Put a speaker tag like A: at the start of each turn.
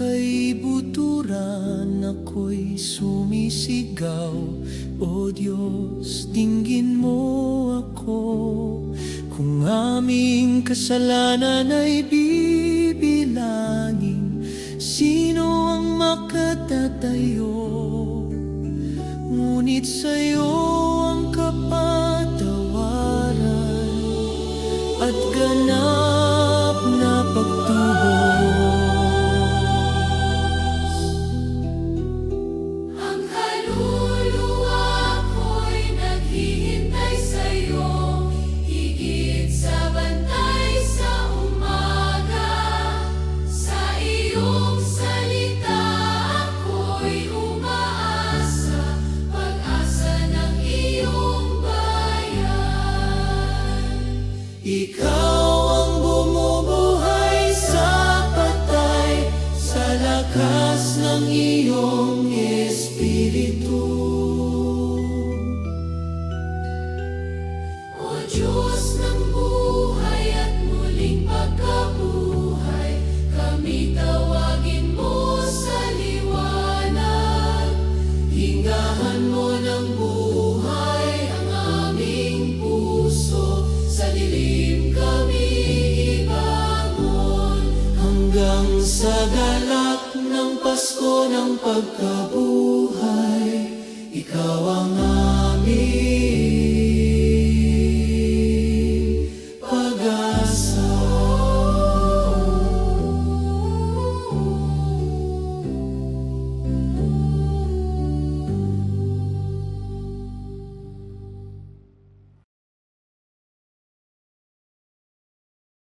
A: kaibuturan ako'y sumisigaw. O Diyos, dinggin mo ako. Kung aming kasalanan ay bibilangin, sino ang makatatayo? Ngunit sa'yo ang kapatawaran at ganap na pagtubos.
B: Ang kaluluwa ko'y naghihintay sa'yo, higit sa bantay sa umaga. Sa iyong salita ako'y umaasa, pag-asa ng iyong bayan.
A: Ikaw ang bumubuhay sa patay, sa lakas ng iyong Espiritu.
B: O Diyos ng buhay at muling pagkabuhay, kami tawagin mo sa liwanag.
A: Hingahan mo ng buhay ang aming puso, sa dilim kami ibangon. Hanggang sa galak ng Pasko ng pagkabuhay, ikaw ang aming